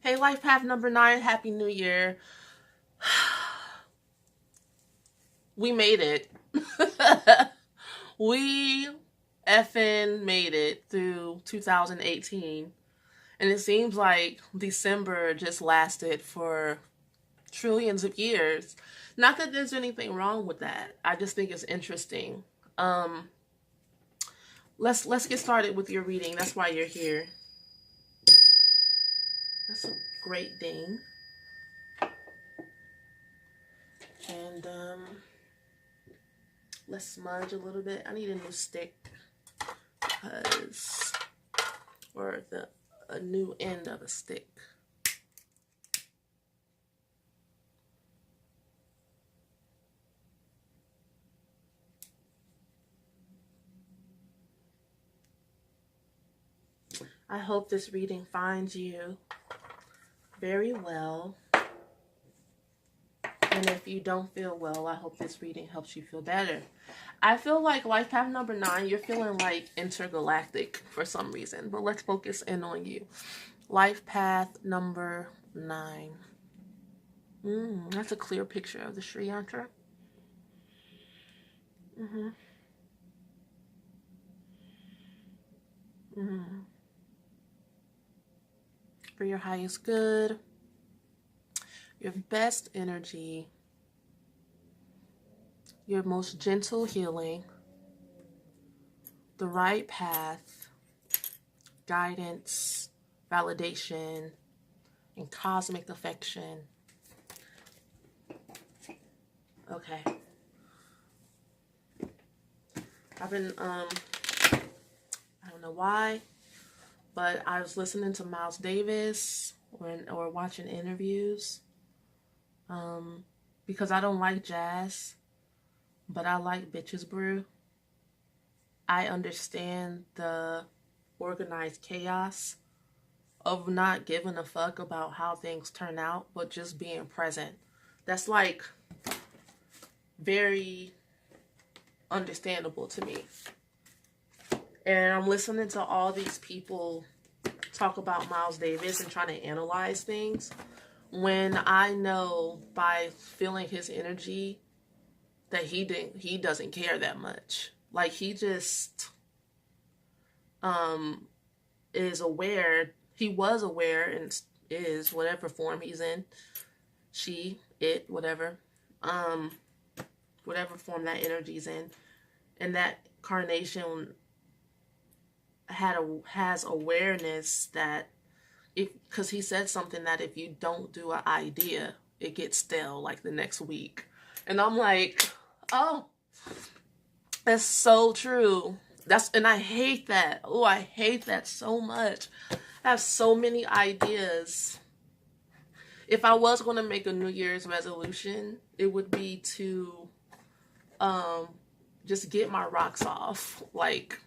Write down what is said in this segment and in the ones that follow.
Hey, Life Path number 9, Happy New Year. We made it. We effing made it through 2018. And it seems like December just lasted for trillions of years. Not that there's anything wrong with that. I just think it's interesting. Um, let's get started with your reading. That's why you're here. That's a great ding. And let's smudge a little bit. I need a new stick because, or a new end of a stick. I hope this reading finds you very well. And if you don't feel well, I hope this reading helps you feel better. I feel like Life Path number 9, you're feeling like intergalactic for some reason. But let's focus in on you. Life Path number 9. That's a clear picture of the Sri Yantra. For your highest good, your best energy, your most gentle healing, the right path, guidance, validation, and cosmic affection. Okay. I've been, I don't know why, but I was listening to Miles Davis or watching interviews because I don't like jazz, but I like Bitches Brew. I understand the organized chaos of not giving a fuck about how things turn out, but just being present. That's like very understandable to me. And I'm listening to all these people talk about Miles Davis and trying to analyze things when I know by feeling his energy that he doesn't care that much. Like he just is aware. He was aware and is, whatever form he's in. She, it, whatever. Whatever form that energy's in. And that carnation has awareness that because he said something that if you don't do an idea, it gets stale like the next week. And I'm like, oh, that's so true. And I hate that. Oh, I hate that so much. I have so many ideas. If I was going to make a New Year's resolution, it would be to just get my rocks off. Like,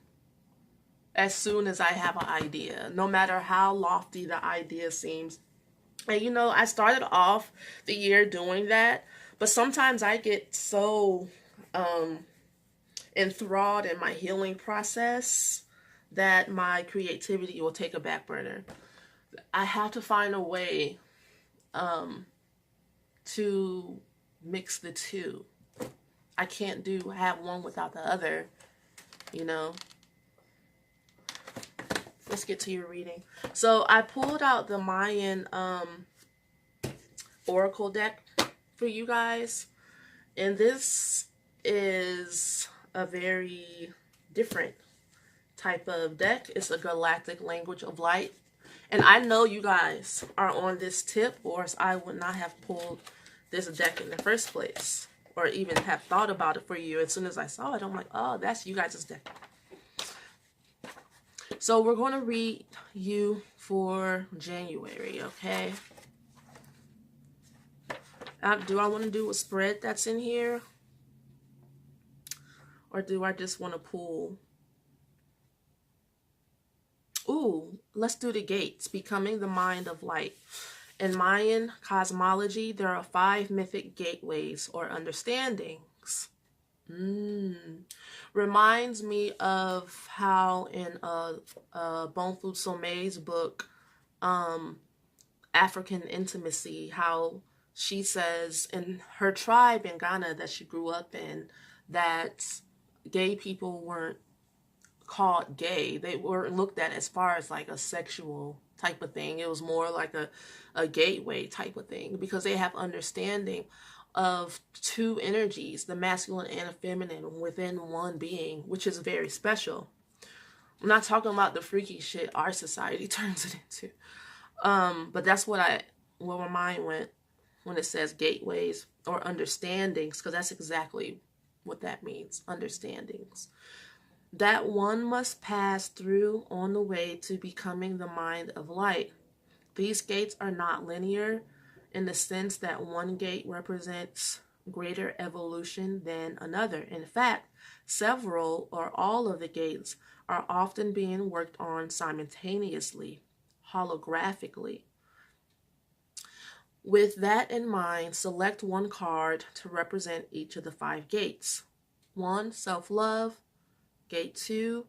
as soon as I have an idea, no matter how lofty the idea seems. And you know, I started off the year doing that, but sometimes I get so enthralled in my healing process that my creativity will take a back burner. I have to find a way to mix the two. I can't have one without the other, you know. Let's get to your reading. So I pulled out the Mayan Oracle deck for you guys. And this is a very different type of deck. It's a galactic language of light. And I know you guys are on this tip, or else I would not have pulled this deck in the first place, or even have thought about it for you. As soon as I saw it, I'm like, oh, that's you guys' deck. So we're going to read you for January, okay? Do I want to do a spread that's in here? Or do I just want to pull? Ooh, let's do the gates. Becoming the mind of light. In Mayan cosmology, there are 5 mythic gateways or understandings. Reminds me of how in Bonfu Somme's book, African intimacy, how she says in her tribe in Ghana that she grew up in, that gay people weren't called gay. They weren't looked at as far as like a sexual type of thing. It was more like a gateway type of thing, because they have understanding of two energies, the masculine and the feminine, within one being, which is very special. I'm not talking about the freaky shit our society turns it into. But that's where my mind went when it says gateways or understandings, because that's exactly what that means, understandings. That one must pass through on the way to becoming the mind of light. These gates are not linear in the sense that one gate represents greater evolution than another. In fact, several or all of the gates are often being worked on simultaneously, holographically. With that in mind, select one card to represent each of the 5 gates. 1, self-love. Gate 2,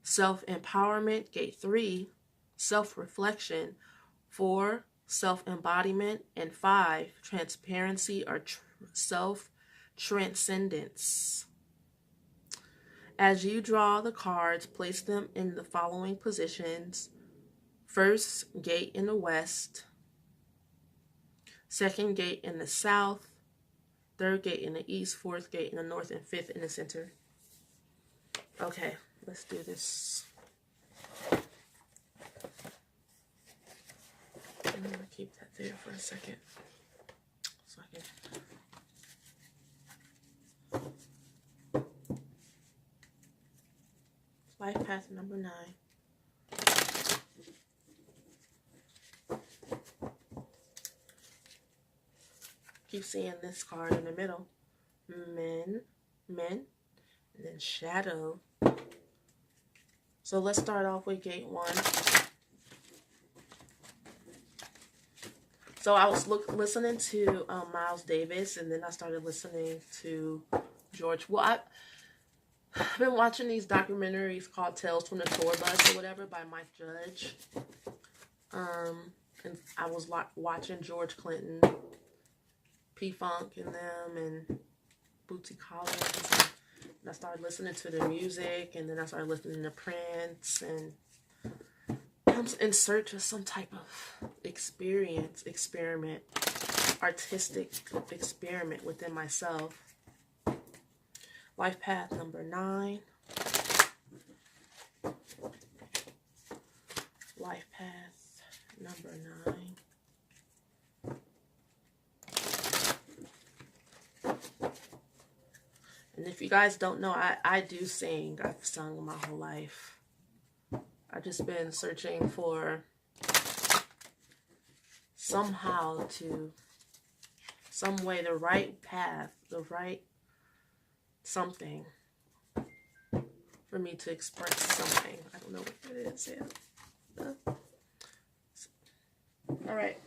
self-empowerment. Gate 3, self-reflection. 4, self-embodiment. And 5, transparency or self-transcendence. As you draw the cards, place them in the following positions. First gate in the west. Second gate in the south. Third gate in the east. Fourth gate in the north. And fifth in the center. Okay, let's do this. I'm going to keep that there for a second. So I can... Life path number 9. Keep seeing this card in the middle. Men, and then shadow. So let's start off with gate 1. So I was listening to Miles Davis, and then I started listening to George. Well, I've been watching these documentaries called Tales from the Tour Bus or whatever by Mike Judge. And I was watching George Clinton, P-Funk and them, and Bootsy Collins. And I started listening to their music, and then I started listening to Prince, and I'm in search of some type of experiment, artistic experiment within myself. Life path number 9. Life path number 9. And if you guys don't know, I do sing. I've sung my whole life. I've just been searching for somehow to, some way, the right path, the right something for me to express something. I don't know what it is yet. All right.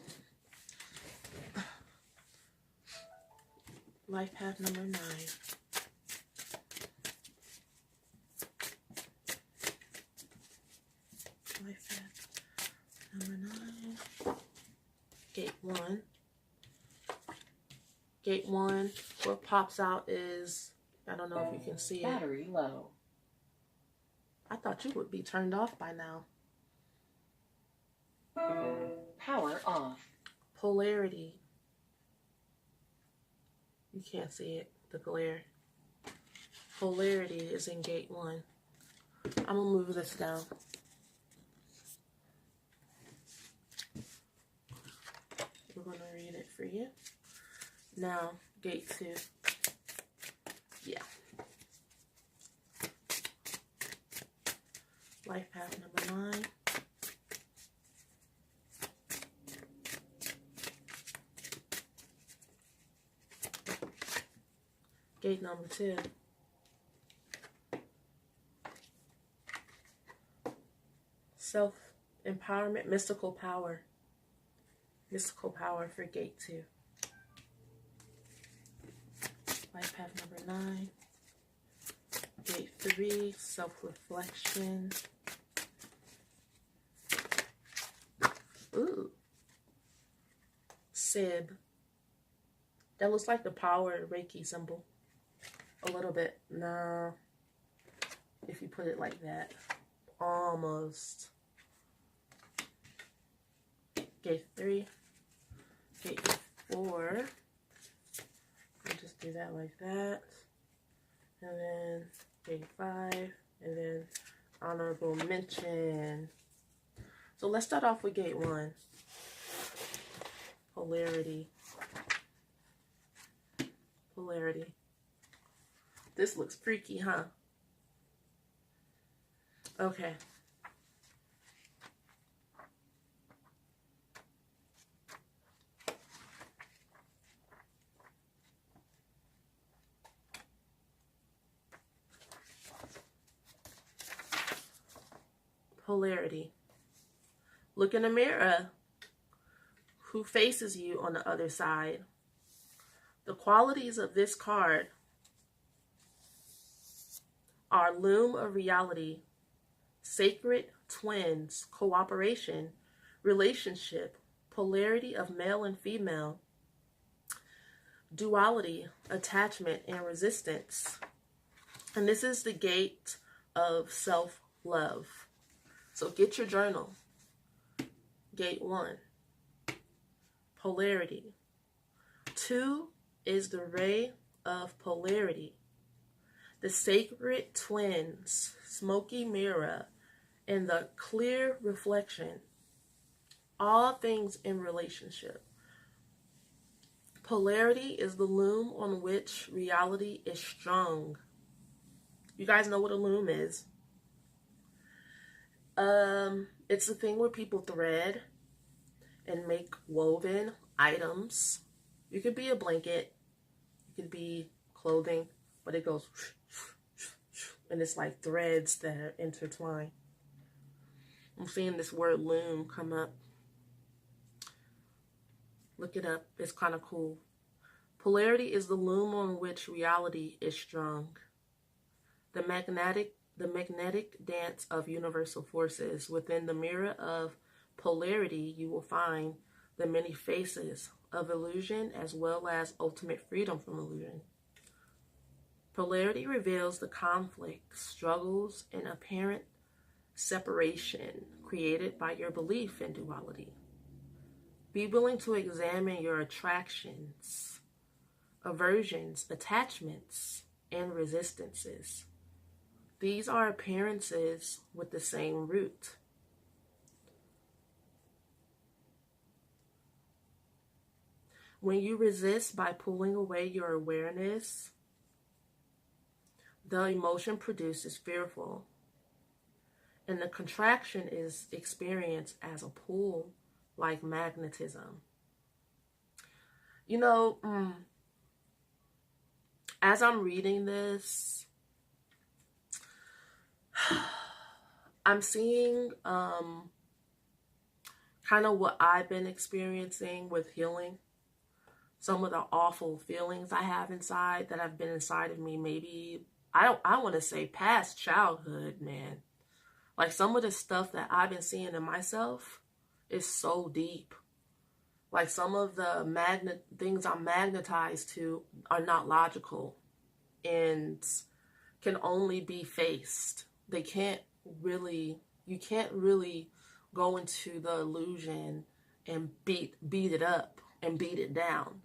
Life path number 9. Life path number 9. Gate 1. Gate 1. What pops out is, I don't know if you can see it. Battery low. I thought you would be turned off by now. Power off. Polarity. You can't see it, the glare. Polarity is in gate 1. I'm going to move this down. We're going to read it for you. Now, gate 2. Yeah. Life path number 9. Gate number 2. Self-empowerment, mystical power. Mystical power for gate 2. Life path number 9. Gate 3, self-reflection. Ooh. Sib. That looks like the power Reiki symbol. A little bit. No. If you put it like that. Almost. Gate 3. Gate 4. We'll just do that like that. And then gate 5. And then honorable mention. So let's start off with gate 1. Polarity. Polarity. This looks freaky, huh? Okay. Polarity. Look in the mirror. Who faces you on the other side? The qualities of this card are loom of reality, sacred twins, cooperation, relationship, polarity of male and female, duality, attachment, and resistance. And this is the gate of self-love. So get your journal. Gate 1, polarity. 2 is the ray of polarity. The sacred twins, smoky mirror, and the clear reflection. All things in relationship. Polarity is the loom on which reality is strung. You guys know what a loom is. It's the thing where people thread and make woven items. You could be a blanket, you could be clothing, but it goes and it's like threads that are intertwined. I'm seeing this word loom come up. Look it up. It's kind of cool. Polarity is the loom on which reality is strung. The magnetic dance of universal forces. Within the mirror of polarity, you will find the many faces of illusion as well as ultimate freedom from illusion. Polarity reveals the conflicts, struggles, and apparent separation created by your belief in duality. Be willing to examine your attractions, aversions, attachments, and resistances. These are appearances with the same root. When you resist by pulling away your awareness, the emotion produced is fearful, and the contraction is experienced as a pull, like magnetism. You know, as I'm reading this, I'm seeing kind of what I've been experiencing with healing. Some of the awful feelings I have inside that have been inside of me, maybe, I want to say past childhood, man. Like some of the stuff that I've been seeing in myself is so deep. Like some of the things I'm magnetized to are not logical and can only be faced. They can't really, you can't really go into the illusion and beat it up and beat it down.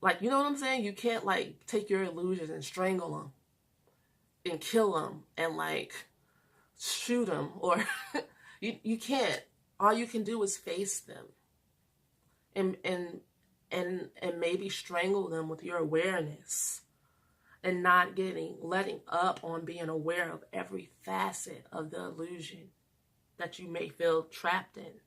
Like, you know what I'm saying? You can't like take your illusions and strangle them and kill them and like shoot them, or you can't. All you can do is face them and maybe strangle them with your awareness and not letting up on being aware of every facet of the illusion that you may feel trapped in.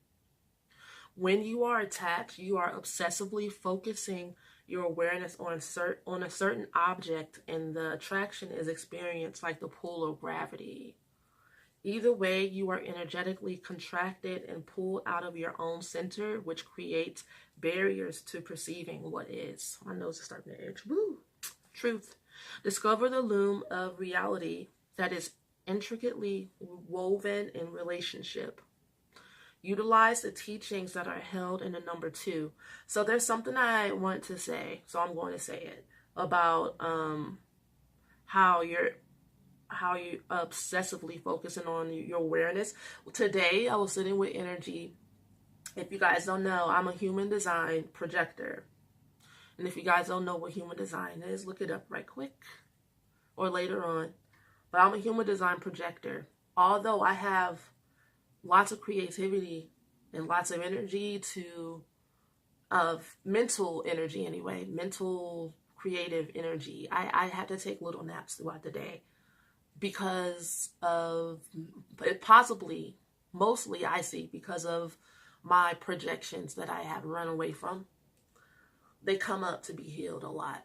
When you are attached, you are obsessively focusing your awareness on a certain object, and the attraction is experienced like the pull of gravity. Either way, you are energetically contracted and pulled out of your own center, which creates barriers to perceiving what is. My nose is starting to itch. Woo! Truth. Discover the loom of reality that is intricately woven in relationship. Utilize the teachings that are held in the number 2. So there's something I want to say, so I'm going to say it, about how you obsessively focusing on your awareness. Today I was sitting with energy. If you guys don't know, I'm a human design projector. And if you guys don't know what human design is, look it up right quick or later on. But I'm a human design projector. Although I have lots of creativity and lots of energy of mental energy anyway, mental creative energy, I had to take little naps throughout the day because of, possibly, mostly I see, because of my projections that I have run away from. They come up to be healed a lot.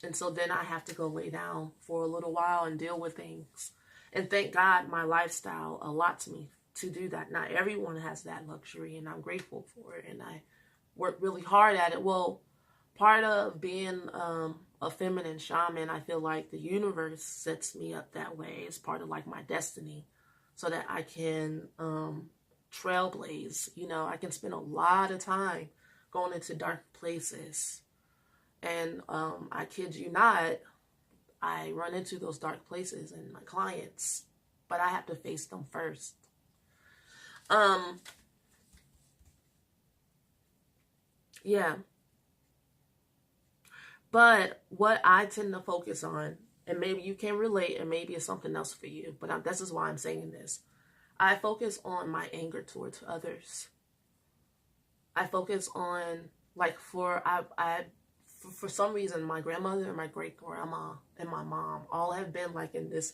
And so then I have to go lay down for a little while and deal with things. And thank God my lifestyle allots me to do that. Not everyone has that luxury, and I'm grateful for it. And I work really hard at it. Well, part of being a feminine shaman, I feel like the universe sets me up that way. It's part of like my destiny, so that I can trailblaze. You know, I can spend a lot of time going into dark places. And I kid you not, I run into those dark places in my clients, but I have to face them first. Yeah. But what I tend to focus on, and maybe you can relate, and maybe it's something else for you, but this is why I'm saying this. I focus on my anger towards others. I focus on, like, for some reason, my grandmother and my great grandma and my mom all have been like in this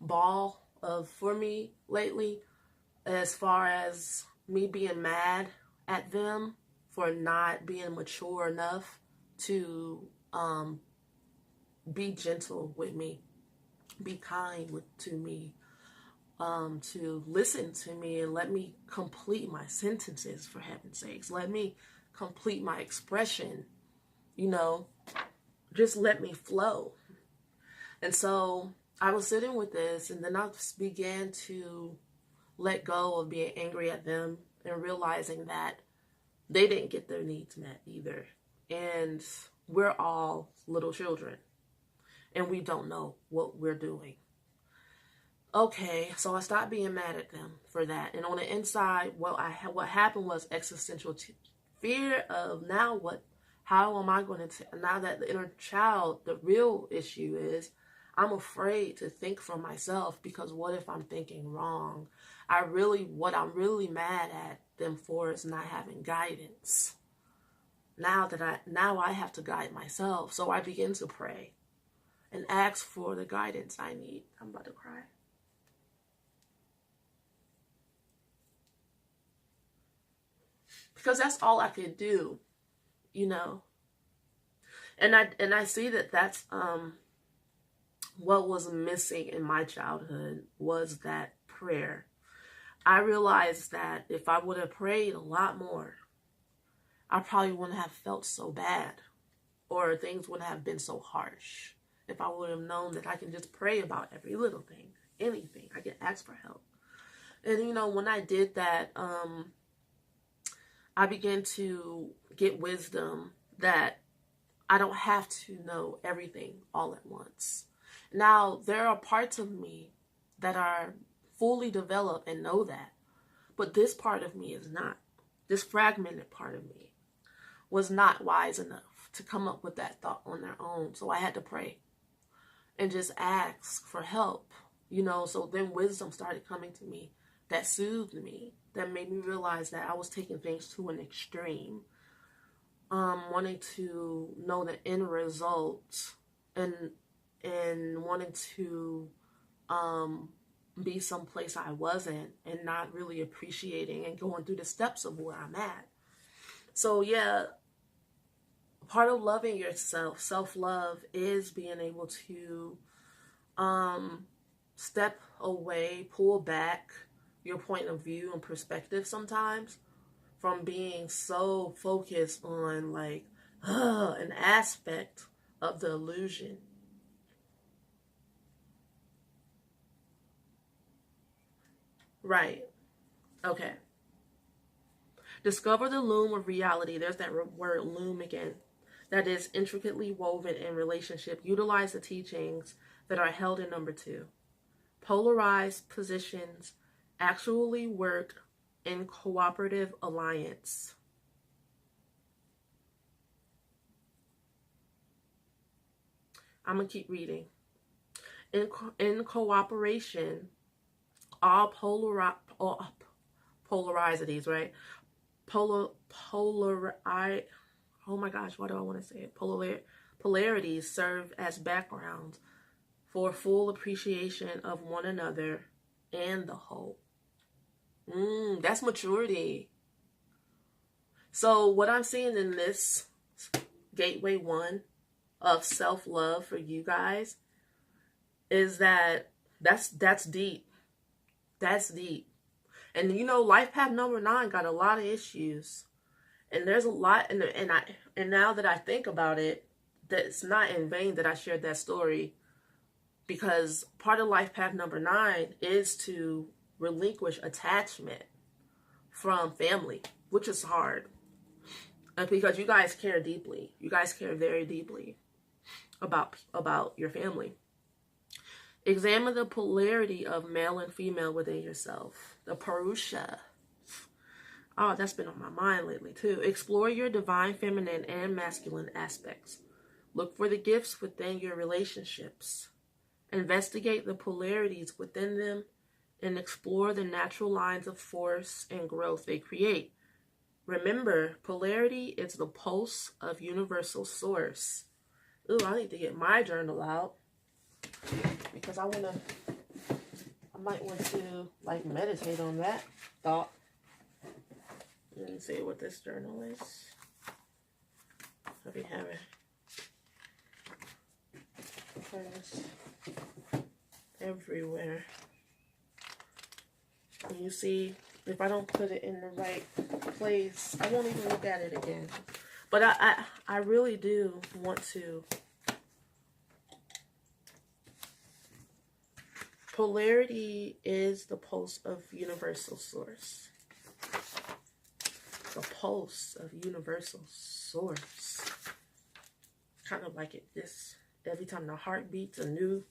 ball of for me lately, as far as me being mad at them for not being mature enough to be gentle with me, be kind to me, to listen to me and let me complete my sentences, for heaven's sakes. Let me complete my expression, you know, just let me flow. And so I was sitting with this, and then I began to let go of being angry at them and realizing that they didn't get their needs met either. And we're all little children, and we don't know what we're doing. Okay, so I stopped being mad at them for that. And on the inside, what happened was existential fear of how am I going to, now that the inner child, the real issue is, I'm afraid to think for myself, because what if I'm thinking wrong? What I'm really mad at them for is not having guidance. Now I have to guide myself. So I begin to pray and ask for the guidance I need. I'm about to cry. Because that's all I could do, you know. And I see that that's what was missing in my childhood, was that prayer. I realized that if I would have prayed a lot more, I probably wouldn't have felt so bad, or things wouldn't have been so harsh. If I would have known that I can just pray about every little thing, anything, I can ask for help. And you know, when I did that, I began to get wisdom that I don't have to know everything all at once. Now, there are parts of me that are fully developed and know that, but this part of me is not. This fragmented part of me was not wise enough to come up with that thought on their own. So I had to pray and just ask for help, you know. So then wisdom started coming to me that soothed me, that made me realize that I was taking things to an extreme, wanting to know the end result, and wanting to be someplace I wasn't, and not really appreciating and going through the steps of where I'm at. So yeah, part of loving yourself, self-love, is being able to step away, pull back your point of view and perspective sometimes from being so focused on like an aspect of the illusion. Right. Okay. Discover the loom of reality. There's that word loom again. That is intricately woven in relationship. Utilize the teachings that are held in number 2. Polarized positions actually work in cooperative alliance. I'm going to keep reading. In cooperation, all polarities, right? Oh my gosh, why do I want to say it? Polarities serve as background for full appreciation of one another and the whole. That's maturity. So what I'm seeing in this gateway 1 of self-love for you guys is that's deep. That's deep. And you know, life path number 9 got a lot of issues. And there's a lot, and now that I think about it, that it's not in vain that I shared that story, because part of life path number 9 is to relinquish attachment from family, which is hard. And because you guys care deeply. You guys care very deeply about your family. Examine the polarity of male and female within yourself. The Purusha. Oh, that's been on my mind lately too. Explore your divine feminine and masculine aspects. Look for the gifts within your relationships. Investigate the polarities within them and explore the natural lines of force and growth they create. Remember, polarity is the pulse of universal source. Ooh, I need to get my journal out because I might want to like meditate on that thought. Let me see what this journal is. I'll be having prayers everywhere. And you see, if I don't put it in the right place, I won't even look at it again. But I really do want to. Polarity is the pulse of universal source. The pulse of universal source. Kind of like this. Every time the heart beats, a new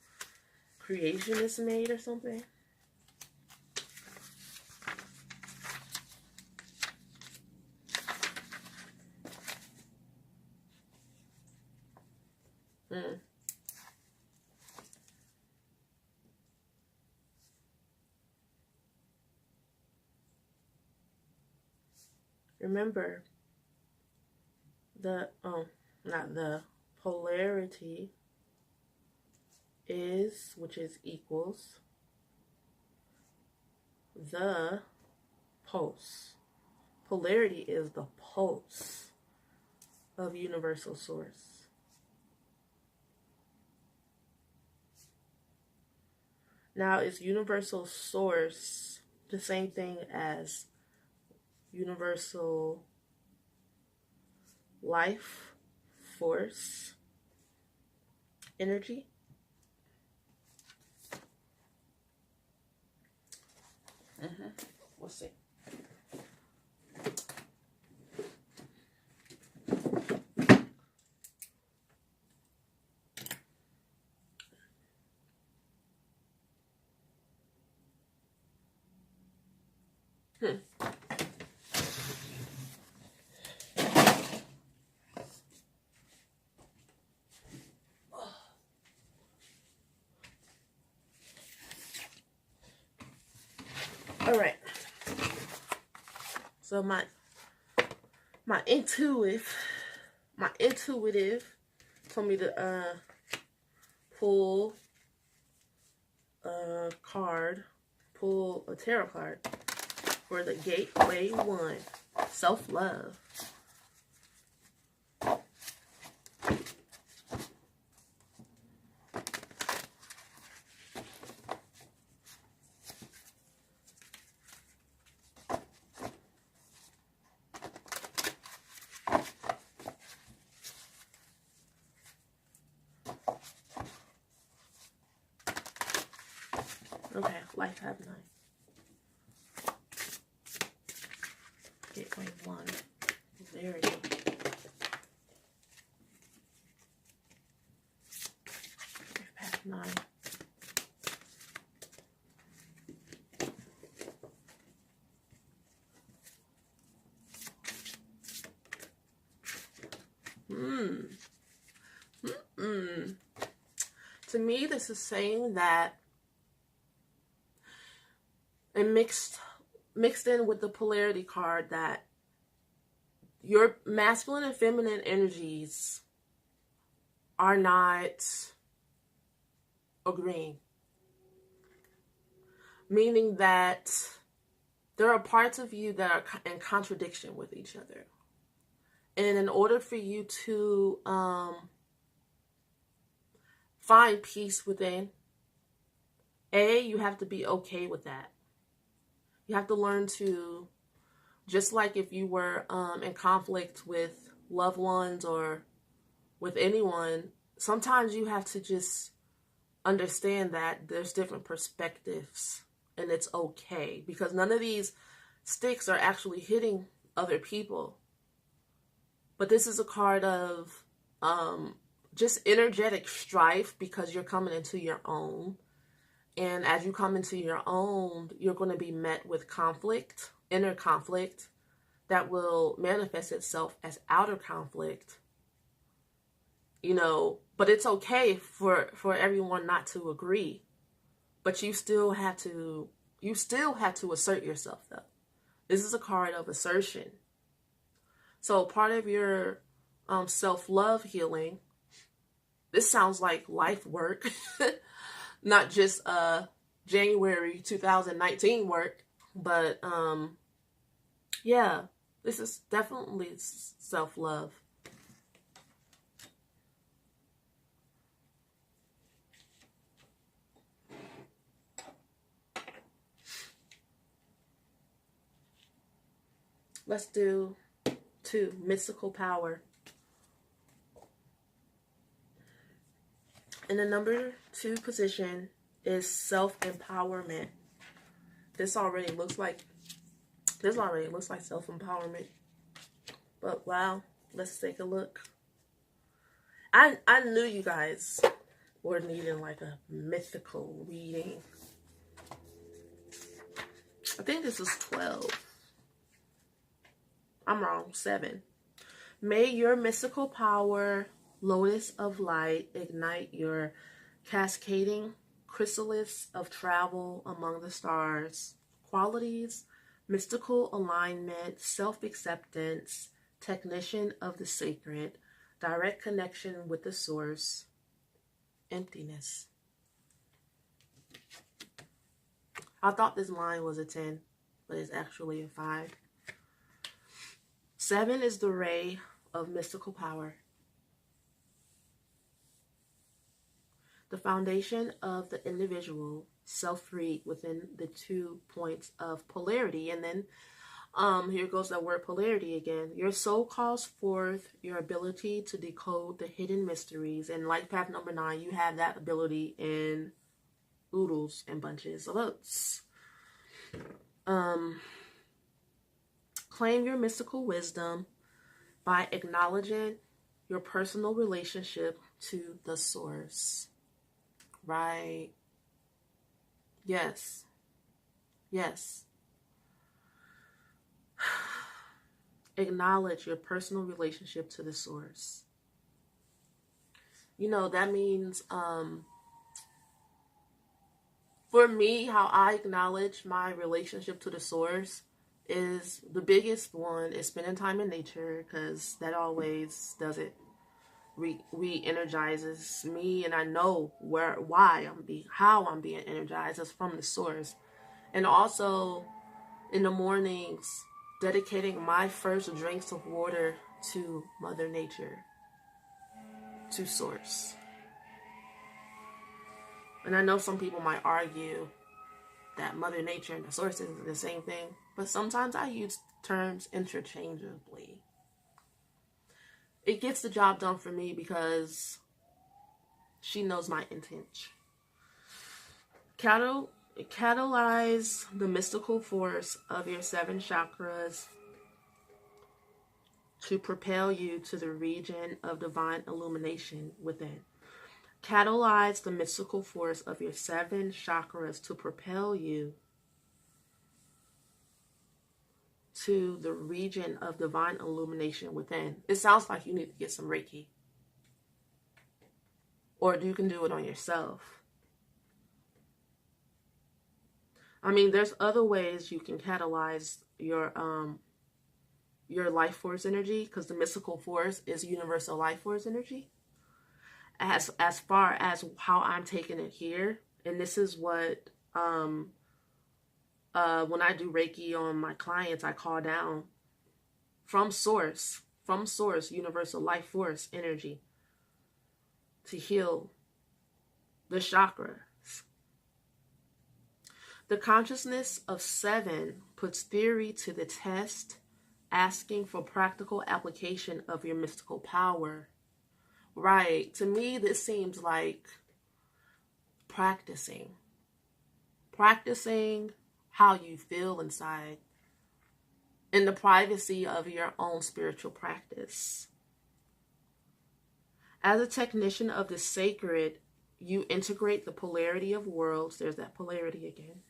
creation is made or something. Remember, the polarity is, which is equals, the pulse. Polarity is the pulse of universal source. Now, is universal source the same thing as universal life force energy? We'll see. All right. So my intuitive told me to pull a tarot card for the gateway 1, self-love. Okay, life have 9. Wait, 1. There it is. Path 9. To me, this is saying that, and mixed in with the polarity card, that your masculine and feminine energies are not agreeing. Meaning that there are parts of you that are in contradiction with each other. And in order for you to find peace within, you have to be okay with that. You have to learn to, just like if you were in conflict with loved ones or with anyone, sometimes you have to just understand that there's different perspectives and it's okay, because none of these sticks are actually hitting other people. But this is a card of just energetic strife, because you're coming into your own. And as you come into your own, you're going to be met with conflict, inner conflict, that will manifest itself as outer conflict. You know, but it's okay for everyone not to agree. But you still have to assert yourself, though. This is a card of assertion. So part of your self-love healing, this sounds like life work, not just January 2019 work, but yeah, this is definitely self-love. Let's do 2, mystical power. In the number 2 position is self-empowerment. This already looks like self-empowerment. But wow, let's take a look. I knew you guys were needing like a mythical reading. I think this is 12. I'm wrong, 7. May your mystical power, lotus of light, ignite your cascading chrysalis of travel among the stars. Qualities: mystical alignment, self-acceptance, technician of the sacred, direct connection with the source, emptiness. I thought this line was a 10, but it's actually a 5. 7 is the ray of mystical power. The foundation of the individual, self-freed within the 2 points of polarity. And then here goes that word polarity again. Your soul calls forth your ability to decode the hidden mysteries. And like path number 9, you have that ability in oodles and bunches of oats. Claim your mystical wisdom by acknowledging your personal relationship to the source. Right? Yes. Yes. Acknowledge your personal relationship to the source. You know, that means, for me, how I acknowledge my relationship to the source is, the biggest one is spending time in nature, because that always does it. Re-energizes me, and I know how I'm being energized is from the source. And also in the mornings, dedicating my first drinks of water to Mother Nature, to source. And I know some people might argue that Mother Nature and the source is the same thing, but sometimes I use terms interchangeably. It gets the job done for me because she knows my intent. Catalyze the mystical force of your 7 chakras to propel you to the region of divine illumination within. Catalyze the mystical force of your 7 chakras to propel you to the region of divine illumination within. It sounds like you need to get some Reiki. Or you can do it on yourself. I mean, there's other ways you can catalyze your life force energy, because the mystical force is universal life force energy. As far as how I'm taking it here, and this is what when I do Reiki on my clients, I call down from source, universal life force energy to heal the chakras. The consciousness of 7 puts theory to the test, asking for practical application of your mystical power. Right. To me, this seems like practicing how you feel inside in the privacy of your own spiritual practice. As a technician of the sacred, you integrate the polarity of worlds, there's that polarity again,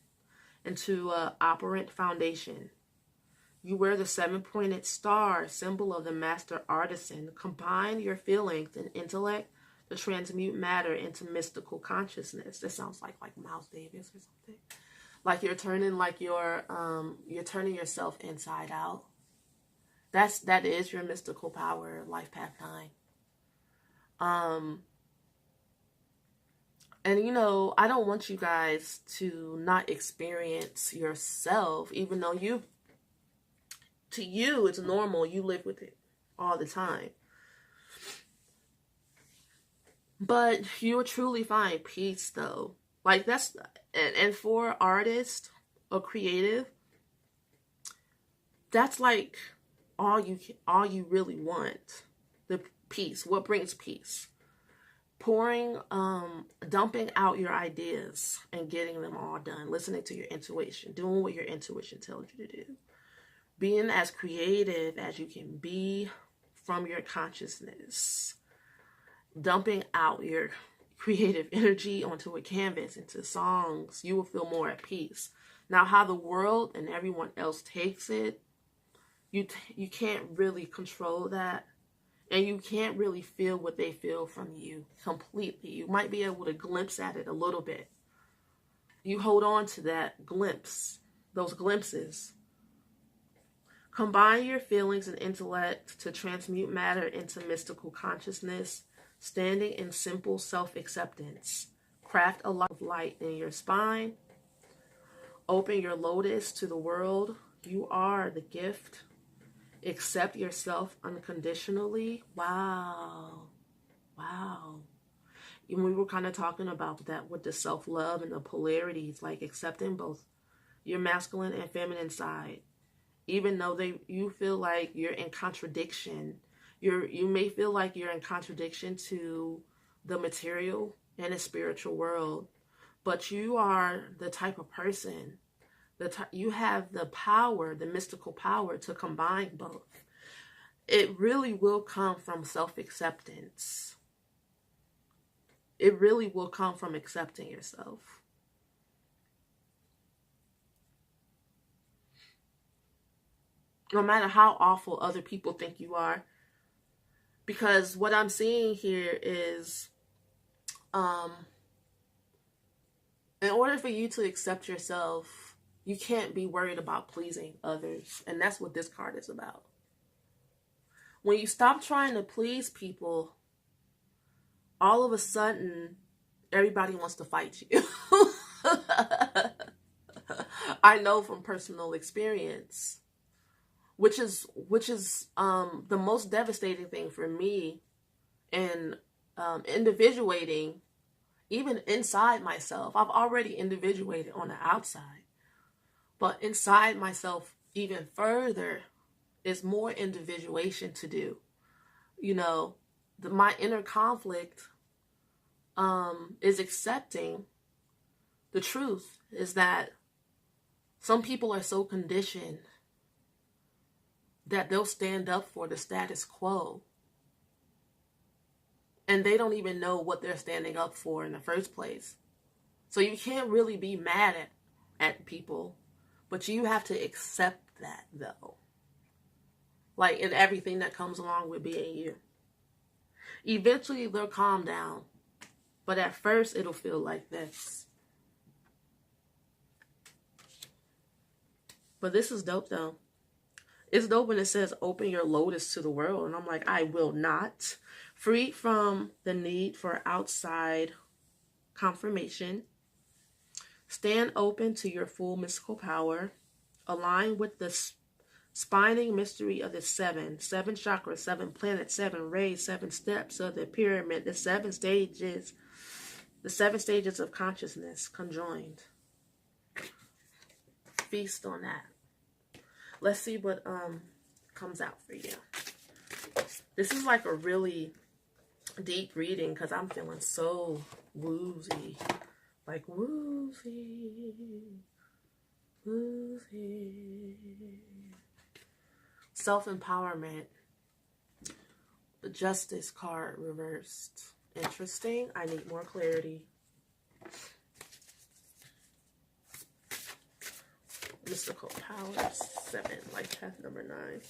into an operant foundation. You wear the 7-pointed star, symbol of the master artisan. Combine your feelings and intellect to transmute matter into mystical consciousness. That sounds like Miles Davis or something. Like you're turning yourself inside out. That is your mystical power, life path 9. And I don't want you guys to not experience yourself, even though to you it's normal, you live with it all the time. But you'll truly find peace though. Like and for artists or creative, that's like all you really want. The peace. What brings peace? Dumping out your ideas and getting them all done. Listening to your intuition. Doing what your intuition tells you to do. Being as creative as you can be from your consciousness. Dumping out your creative energy onto a canvas, into songs. You will feel more at peace. Now, how the world and everyone else takes it, you can't really control that. And you can't really feel what they feel from you completely. You might be able to glimpse at it a little bit. You hold on to that glimpse, those glimpses. Combine your feelings and intellect to transmute matter into mystical consciousness, standing in simple self-acceptance. Craft a lot of light in your spine. Open your lotus to the world. You are the gift. Accept yourself unconditionally. Wow. And we were kind of talking about that with the self-love and the polarities, like accepting both your masculine and feminine side. Even though you feel like you're in contradiction. You may feel like you're in contradiction to the material and the spiritual world. But you are the type of person, you have the power, the mystical power to combine both. It really will come from self-acceptance. It really will come from accepting yourself. No matter how awful other people think you are. Because what I'm seeing here is, in order for you to accept yourself, you can't be worried about pleasing others. And that's what this card is about. When you stop trying to please people, all of a sudden, everybody wants to fight you. I know from personal experience. Which is the most devastating thing for me in individuating, even inside myself. I've already individuated on the outside. But inside myself, even further, is more individuation to do. My inner conflict is accepting the truth is that some people are so conditioned that they'll stand up for the status quo. And they don't even know what they're standing up for in the first place. So you can't really be mad at people, but you have to accept that, though. Like, in everything that comes along with being you. Eventually, they'll calm down. But at first, it'll feel like this. But this is dope, though. It's dope when it says, open your lotus to the world. And I'm like, I will not. Free from the need for outside confirmation. Stand open to your full mystical power. Align with the spining mystery of the seven chakras, 7 planets, 7 rays, 7 steps of the pyramid, the 7 stages of consciousness conjoined. Feast on that. Let's see what comes out for you. This is like a really deep reading because I'm feeling so woozy. Like woozy. Self-empowerment. The Justice card reversed. Interesting. I need more clarity. Mystical powers. 7. Life path number 9.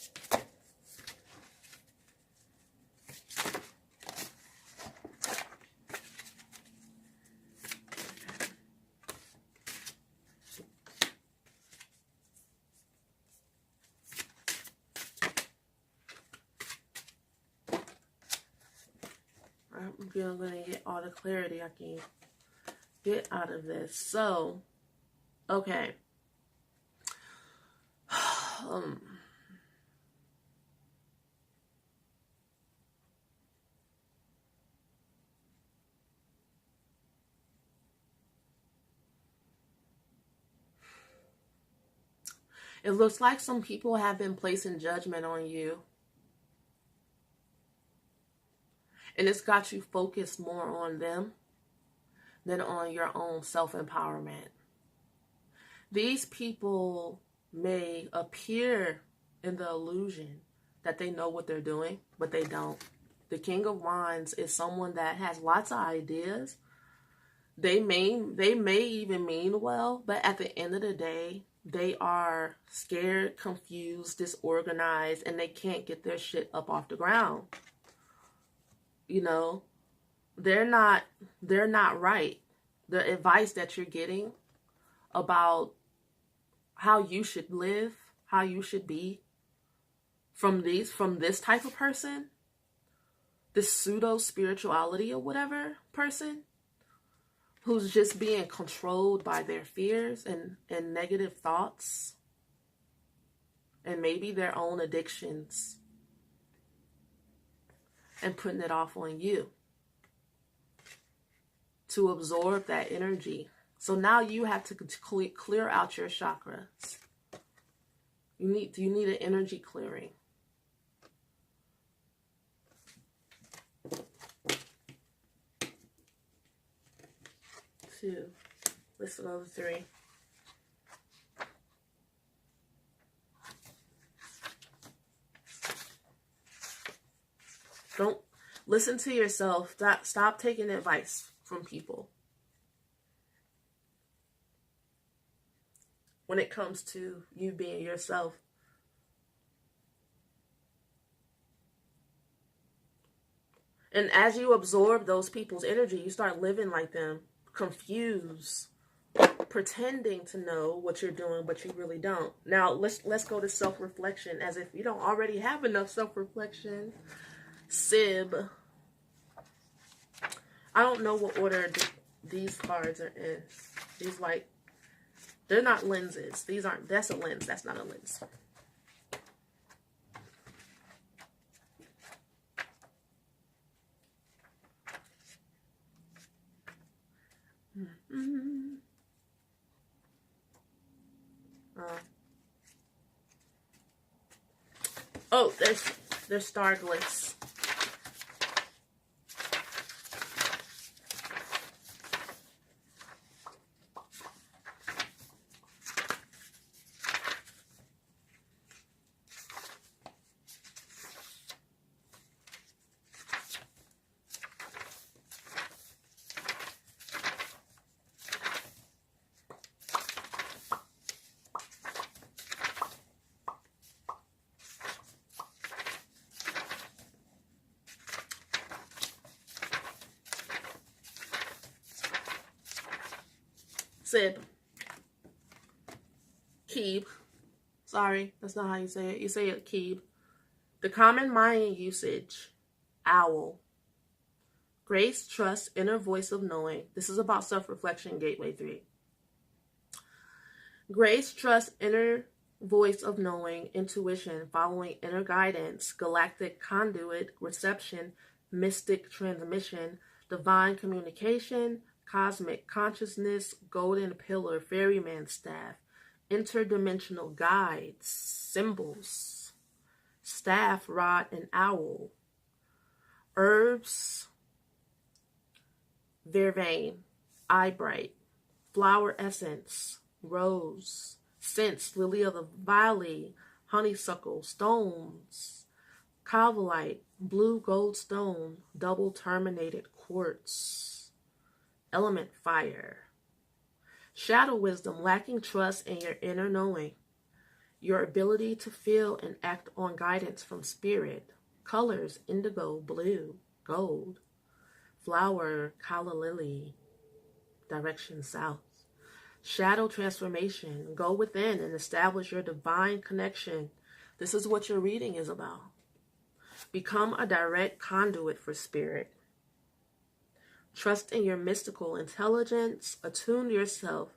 I'm going to get all the clarity I can get out of this. So, okay. It looks like some people have been placing judgment on you. And it's got you focused more on them than on your own self-empowerment. These people may appear in the illusion that they know what they're doing, but they don't. The King of Wands is someone that has lots of ideas. They may even mean well, but at the end of the day, they are scared, confused, disorganized, and they can't get their shit up off the ground. You know, they're not right. The advice that you're getting about how you should live, how you should be from this type of person, this pseudo spirituality or whatever person who's just being controlled by their fears and negative thoughts and maybe their own addictions and putting it off on you to absorb that energy. So now you have to clear out your chakras. You need an energy clearing. Two. Let's go to 3. Don't listen to yourself. Stop taking advice from people when it comes to you being yourself. And as you absorb those people's energy, you start living like them, confused, pretending to know what you're doing, but you really don't. Now, let's go to self-reflection, as if you don't already have enough self-reflection. Sib. I don't know what order these cards are in. These, like, they're not lenses. These aren't, that's a lens. That's not a lens. Oh, there's star glyphs. Sib. Keeb. Sorry, that's not how you say it. You say it Keeb. The common mind usage. Owl. Grace, trust, inner voice of knowing. This is about self-reflection, Gateway 3. Grace, trust, inner voice of knowing, intuition, following inner guidance, galactic conduit, reception, mystic transmission, divine communication, cosmic consciousness, golden pillar, ferryman staff, interdimensional guides, symbols, staff, rod, and owl, herbs, vervain, eye bright, flower essence, rose, scents, lily of the valley, honeysuckle, stones, calvolite, blue gold stone, double terminated quartz, element fire, shadow wisdom, lacking trust in your inner knowing, your ability to feel and act on guidance from spirit, colors, indigo, blue, gold, flower, calla lily, direction south. Shadow transformation. Go within and establish your divine connection. This is what your reading is about. Become a direct conduit for spirit. Trust in your mystical intelligence. Attune yourself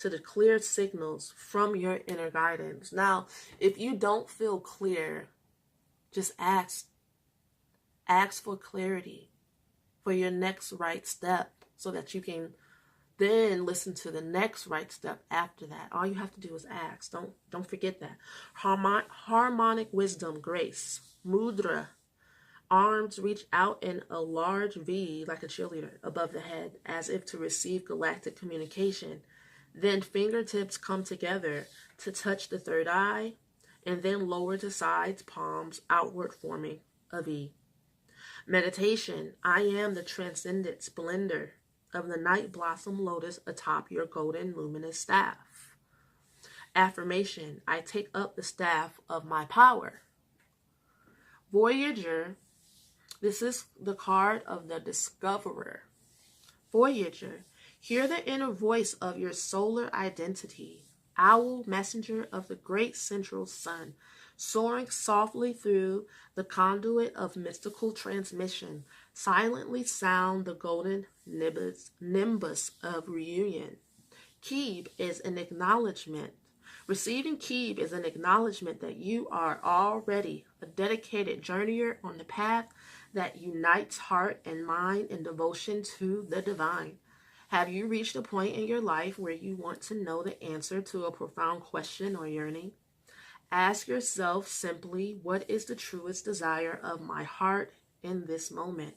to the clear signals from your inner guidance. Now, if you don't feel clear, just ask. Ask for clarity for your next right step so that you can then listen to the next right step after that. All you have to do is ask. Don't forget that. Harmonic wisdom, grace, mudra. Arms reach out in a large V like a cheerleader above the head as if to receive galactic communication. Then fingertips come together to touch the third eye and then lower to sides, palms outward forming a V. Meditation. I am the transcendent splendor of the night blossom lotus atop your golden luminous staff. Affirmation. I take up the staff of my power. Voyager. This is the card of the discoverer. Voyager. Hear the inner voice of your solar identity. Owl, messenger of the great central sun, soaring softly through the conduit of mystical transmission, silently sound the golden nimbus of reunion. Keeb is an acknowledgement. Receiving Keeb is an acknowledgement that you are already a dedicated journeyer on the path that unites heart and mind in devotion to the divine. Have you reached a point in your life where you want to know the answer to a profound question or yearning? Ask yourself simply, what is the truest desire of my heart in this moment?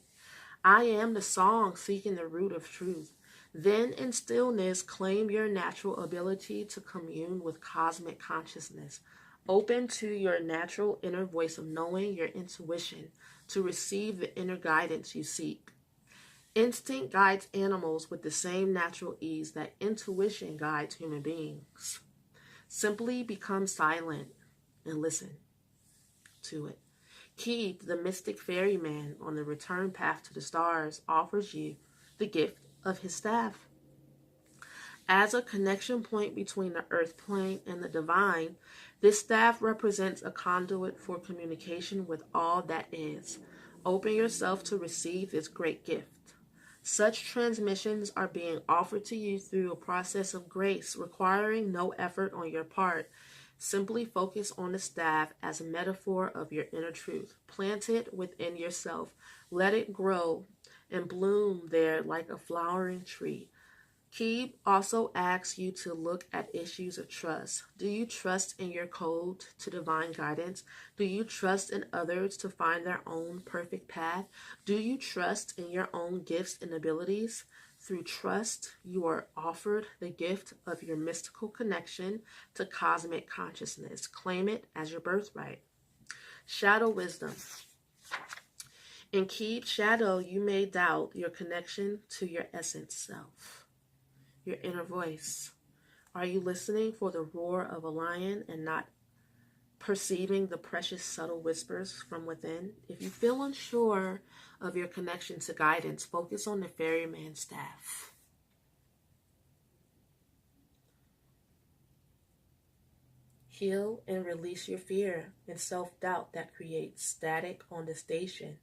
I am the song seeking the root of truth. Then in stillness, claim your natural ability to commune with cosmic consciousness. Open to your natural inner voice of knowing, your intuition, to receive the inner guidance you seek. Instinct guides animals with the same natural ease that intuition guides human beings. Simply become silent and listen to it. Keeb, the mystic ferryman on the return path to the stars, offers you the gift of his staff. As a connection point between the earth plane and the divine, this staff represents a conduit for communication with all that is. Open yourself to receive this great gift. Such transmissions are being offered to you through a process of grace, requiring no effort on your part. Simply focus on the staff as a metaphor of your inner truth. Plant it within yourself. Let it grow and bloom there like a flowering tree. Keeb also asks you to look at issues of trust. Do you trust in your code to divine guidance? Do you trust in others to find their own perfect path? Do you trust in your own gifts and abilities? Through trust, you are offered the gift of your mystical connection to cosmic consciousness. Claim it as your birthright. Shadow wisdom. In Keeb shadow, you may doubt your connection to your essence self. Your inner voice. Are you listening for the roar of a lion and not perceiving the precious subtle whispers from within? If you feel unsure of your connection to guidance, focus on the ferryman staff. Heal and release your fear and self-doubt that creates static on the station.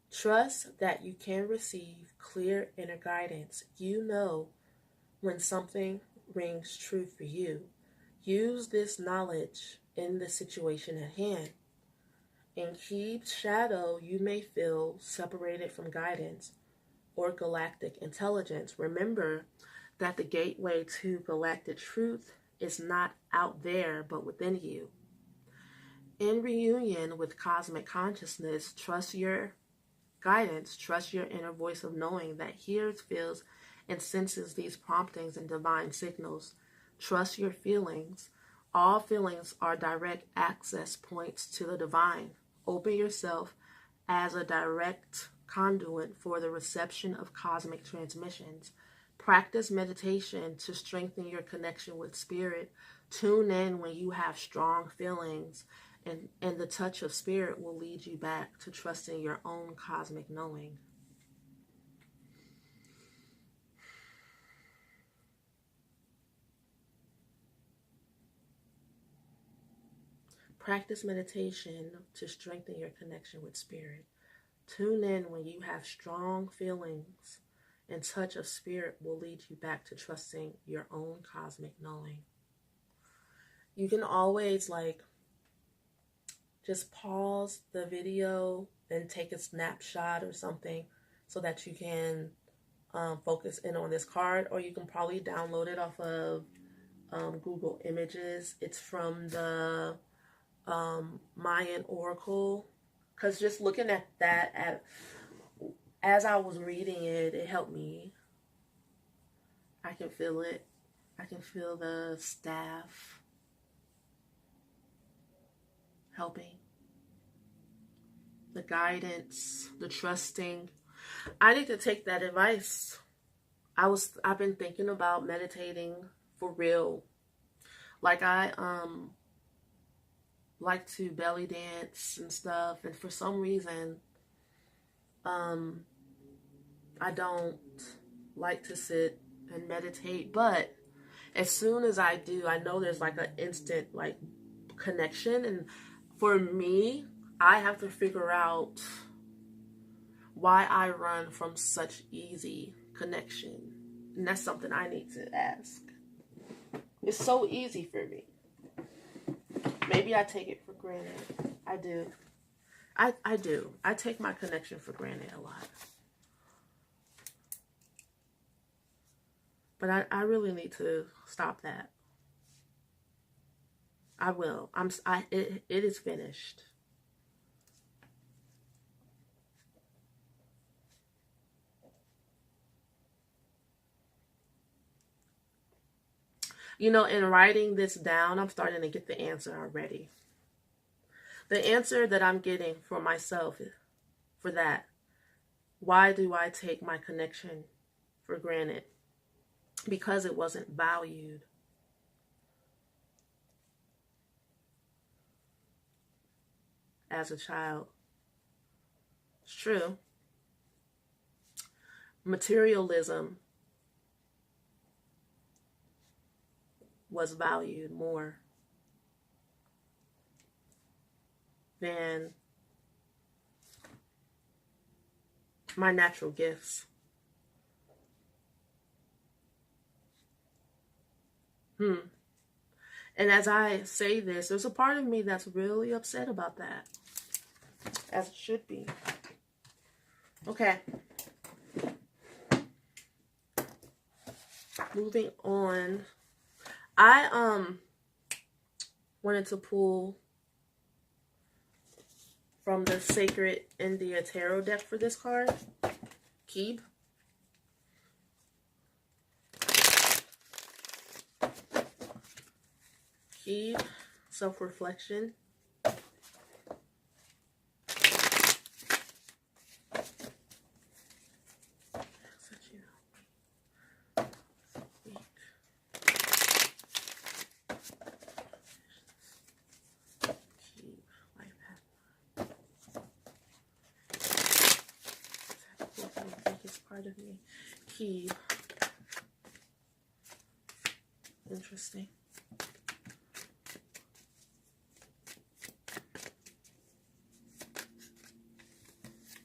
Trust that you can receive clear inner guidance. You know when something rings true for you. Use this knowledge in the situation at hand. In Keeb's shadow, you may feel separated from guidance or galactic intelligence. Remember that the gateway to galactic truth is not out there, but within you. In reunion with cosmic consciousness, trust your guidance, trust your inner voice of knowing that hears, feels, and senses these promptings and divine signals. Trust your feelings. All feelings are direct access points to the divine. Open yourself as a direct conduit for the reception of cosmic transmissions. Practice meditation to strengthen your connection with spirit. Tune in when you have strong feelings, and the touch of spirit will lead you back to trusting your own cosmic knowing. Practice meditation to strengthen your connection with spirit. Tune in when you have strong feelings, and touch of spirit will lead you back to trusting your own cosmic knowing. You can always just pause the video and take a snapshot or something so that you can focus in on this card, or you can probably download it off of Google Images. It's from the Mayan Oracle, because just looking at that as I was reading it, it helped me. I can feel it. I can feel the staff helping, the guidance, the trusting. I need to take that advice. I've been thinking about meditating for real. I like to belly dance and stuff, and for some reason I don't like to sit and meditate, but as soon as I do, I know there's an instant connection. And for me, I have to figure out why I run from such easy connection, and that's something I need to ask. It's so easy for me. Maybe I take it for granted. I do. I do. I take my connection for granted a lot. But I really need to stop that. I will. It is finished. In writing this down, I'm starting to get the answer already. The answer that I'm getting for myself for that. Why do I take my connection for granted? Because it wasn't valued. As a child. It's true. Materialism was valued more than my natural gifts. And as I say this, there's a part of me that's really upset about that. As it should be. Okay. Moving on. I wanted to pull from the Sacred India Tarot deck for this card. Keeb. Keeb, self-reflection. Part of me. Keeb. Interesting.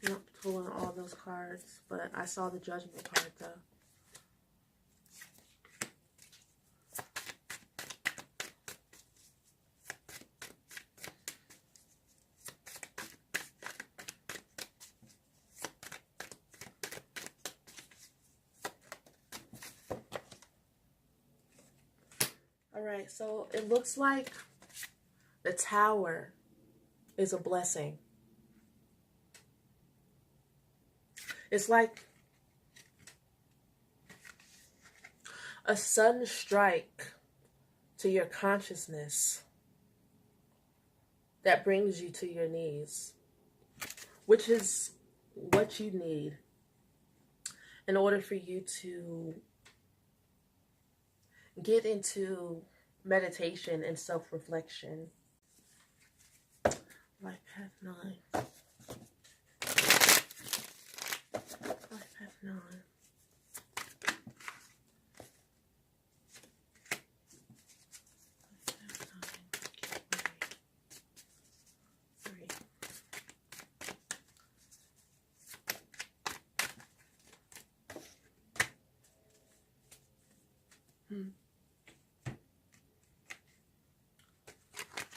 Yep, pulling all those cards, but I saw the Judgment card though. All right, so it looks like the Tower is a blessing. It's like a sudden strike to your consciousness that brings you to your knees, which is what you need in order for you to get into meditation and self-reflection. Life Path 9. Life Path 9.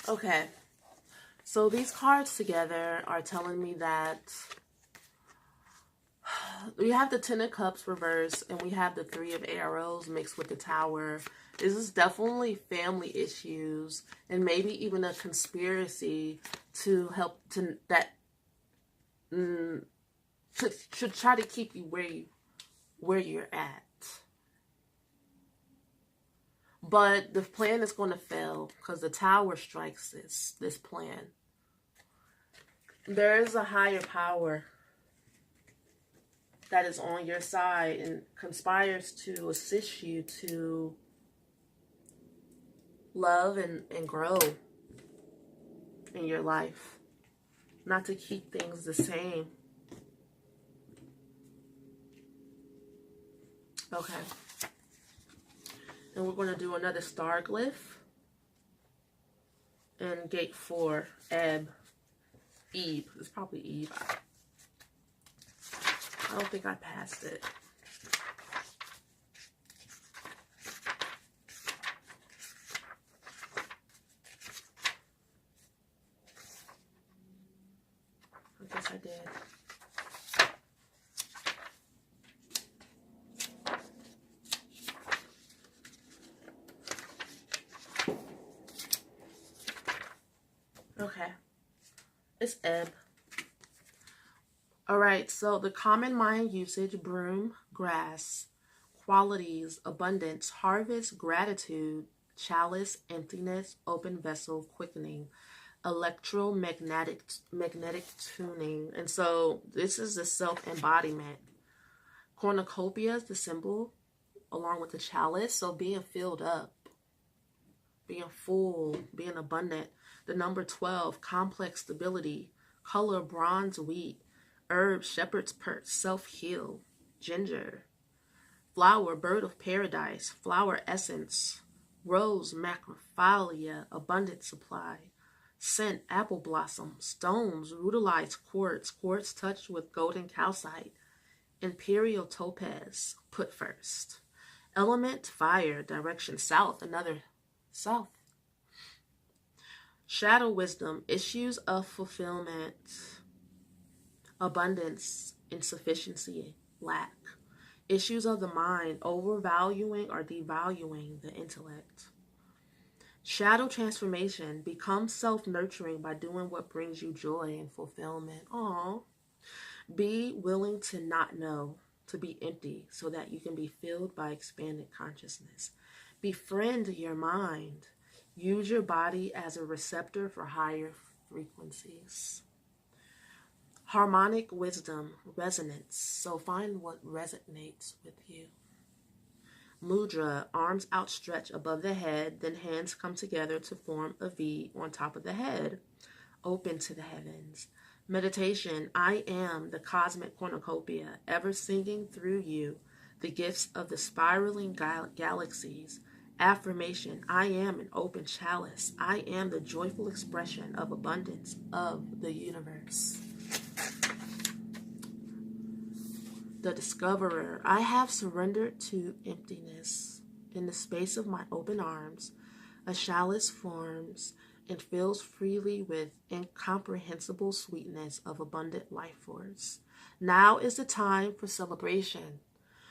Okay, so these cards together are telling me that we have the Ten of Cups reversed and we have the Three of Arrows mixed with the Tower. This is definitely family issues and maybe even a conspiracy to help to try to keep you where you're at. But the plan is going to fail because the Tower strikes this plan. There is a higher power that is on your side and conspires to assist you to love and grow in your life. Not to keep things the same. Okay. And we're going to do another star glyph. And gate 4, Eve. It's probably Eve. I don't think I passed it. I guess I did. Okay, it's ebb. All right, so the common mind usage: broom, grass, qualities: abundance, harvest, gratitude, chalice, emptiness, open vessel, quickening, electromagnetic tuning. And so this is the self-embodiment. Cornucopia is the symbol along with the chalice. So being filled up, being full, being abundant. The number 12, complex stability. Color, bronze wheat. Herb, shepherd's perch, self-heal. Ginger. Flower, bird of paradise. Flower essence. Rose, macrophylla, abundant supply. Scent, apple blossom. Stones, rutilized quartz. Quartz touched with golden calcite. Imperial topaz, put first. Element, fire. Direction, south. Another south. Shadow wisdom, issues of fulfillment, abundance, insufficiency, lack. Issues of the mind, overvaluing or devaluing the intellect. Shadow transformation, become self-nurturing by doing what brings you joy and fulfillment. Aww. Be willing to not know, to be empty, so that you can be filled by expanded consciousness. Befriend your mind. Use your body as a receptor for higher frequencies. Harmonic wisdom, resonance. So find what resonates with you. Mudra, arms outstretched above the head, then hands come together to form a V on top of the head, open to the heavens. Meditation, I am the cosmic cornucopia, ever singing through you the gifts of the spiraling galaxies Affirmation: I am an open chalice. I am the joyful expression of abundance of the universe. The discoverer: I have surrendered to emptiness. In the space of my open arms, a chalice forms and fills freely with incomprehensible sweetness of abundant life force. Now is the time for celebration.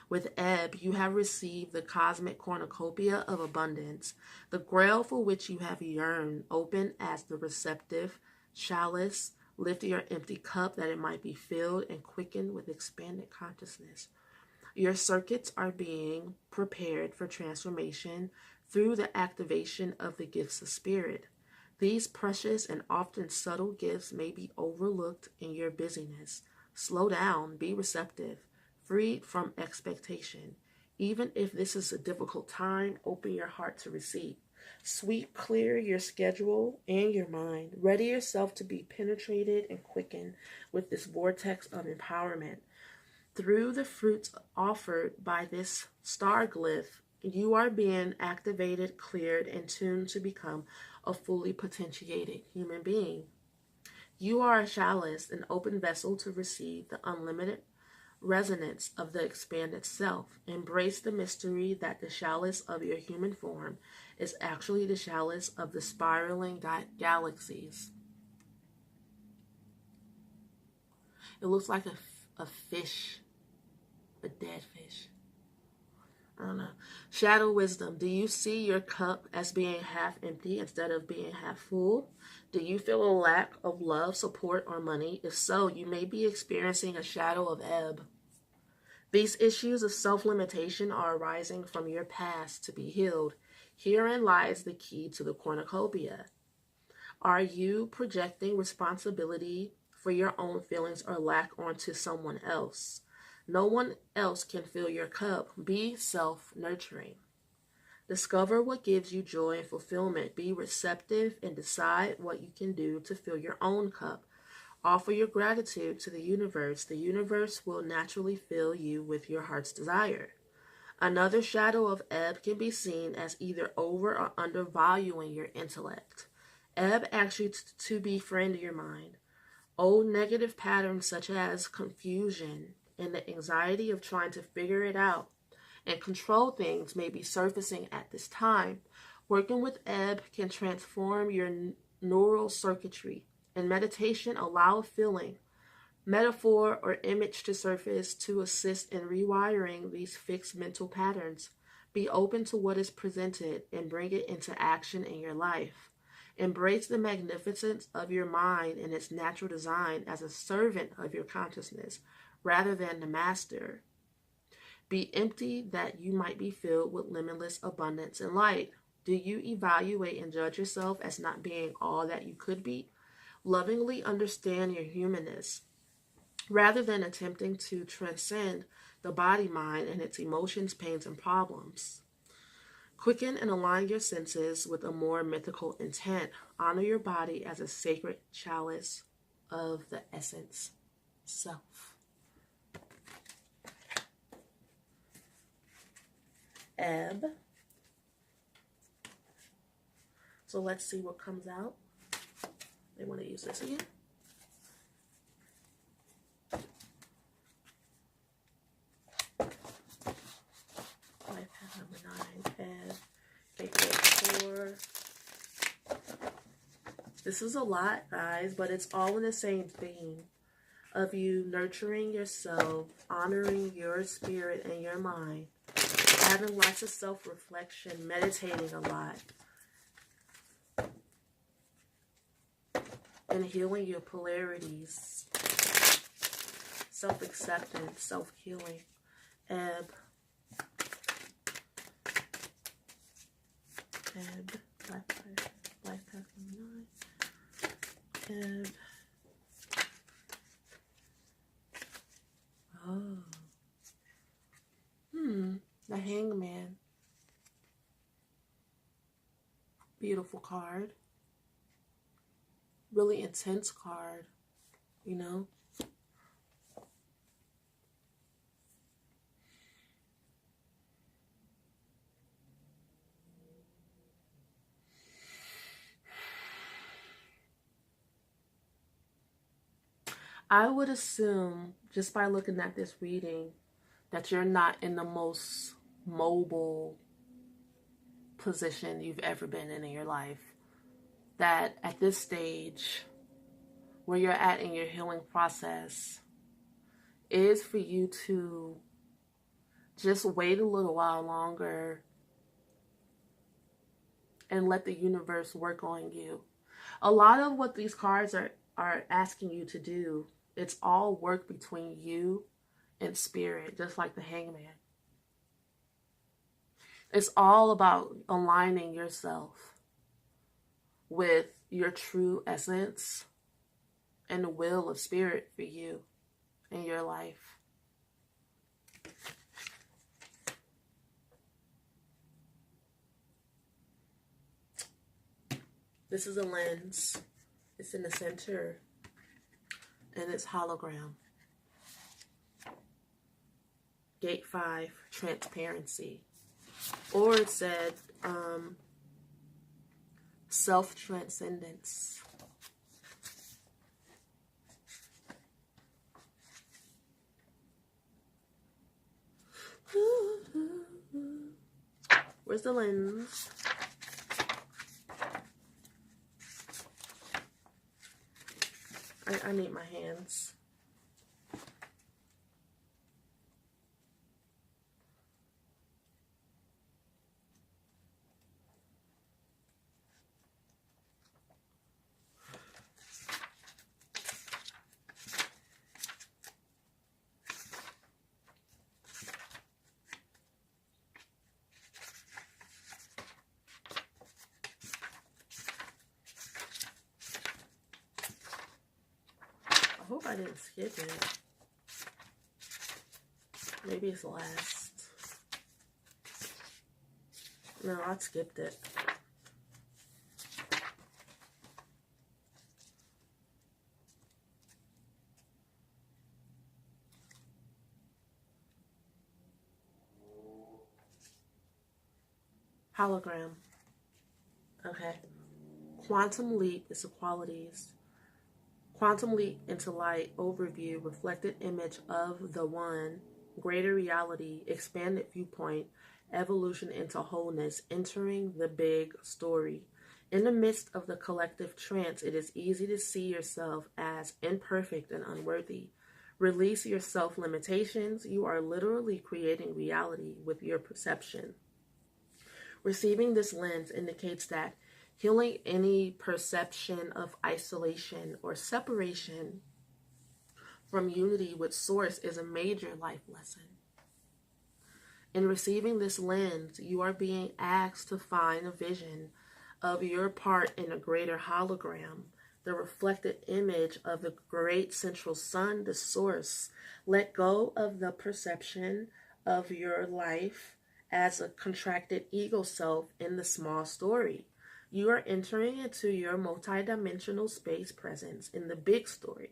With ebb, you have received the cosmic cornucopia of abundance, the grail for which you have yearned. Open as the receptive chalice, lift your empty cup that it might be filled and quickened with expanded consciousness. Your circuits are being prepared for transformation through the activation of the gifts of spirit. These precious and often subtle gifts may be overlooked in your busyness. Slow down, be receptive, freed from expectation. Even if this is a difficult time, open your heart to receive. Sweep clear your schedule and your mind. Ready yourself to be penetrated and quickened with this vortex of empowerment. Through the fruits offered by this star glyph, you are being activated, cleared, and tuned to become a fully potentiated human being. You are a chalice, an open vessel to receive the unlimited resonance of the expanded self. Embrace the mystery that the chalice of your human form is actually the chalice of the spiraling galaxies. It looks like a fish, a dead fish. I don't know. Shadow wisdom. Do you see your cup as being half empty instead of being half full? Do you feel a lack of love, support, or money? If so, you may be experiencing a shadow of ebb. These issues of self-limitation are arising from your past to be healed. Herein lies the key to the cornucopia. Are you projecting responsibility for your own feelings or lack onto someone else? No one else can fill your cup. Be self-nurturing. Discover what gives you joy and fulfillment. Be receptive and decide what you can do to fill your own cup. Offer your gratitude to the universe. The universe will naturally fill you with your heart's desire. Another shadow of ebb can be seen as either over or undervaluing your intellect. Ebb asks you to befriend your mind. Old negative patterns such as confusion and the anxiety of trying to figure it out and control things may be surfacing at this time. Working with ebb can transform your neural circuitry. In meditation, allow a feeling, metaphor, or image to surface to assist in rewiring these fixed mental patterns. Be open to what is presented and bring it into action in your life. Embrace the magnificence of your mind and its natural design as a servant of your consciousness rather than the master. Be empty that you might be filled with limitless abundance and light. Do you evaluate and judge yourself as not being all that you could be? Lovingly understand your humanness rather than attempting to transcend the body, mind, and its emotions, pains, and problems. Quicken and align your senses with a more mythical intent. Honor your body as a sacred chalice of the essence self. Ebb. So let's see what comes out. They want to use this again. Life path number 9, ebb. Okay, 4. This is a lot, guys, but it's all in the same theme of you nurturing yourself, honoring your spirit and your mind, having lots of self-reflection, meditating a lot, and healing your polarities, self-acceptance, self-healing. Ebb. Ebb. Life path number 9. Ebb. Oh. The Hangman. Beautiful card. Really intense card, you know. I would assume, just by looking at this reading, that you're not in the most mobile position you've ever been in your life. That at this stage, where you're at in your healing process, is for you to just wait a little while longer and let the universe work on you. A lot of what these cards are asking you to do, it's all work between you and spirit, just like the Hangman. It's all about aligning yourself with your true essence and the will of spirit for you in your life. This is a lens. It's in the center, and it's hologram. Gate 5, transparency. Or it said self-transcendence. Where's the lens? I need my hands. I hope I didn't skip it. Maybe it's last. No, I skipped it. Hologram. Okay. Quantum leap is the qualities. Quantum leap into light, overview, reflected image of the one, greater reality, expanded viewpoint, evolution into wholeness, entering the big story. In the midst of the collective trance, it is easy to see yourself as imperfect and unworthy. Release your self-limitations. You are literally creating reality with your perception. Receiving this lens indicates that healing any perception of isolation or separation from unity with Source is a major life lesson. In receiving this lens, you are being asked to find a vision of your part in a greater hologram, the reflected image of the great central sun, the Source. Let go of the perception of your life as a contracted ego self in the small story. You are entering into your multidimensional space presence in the big story.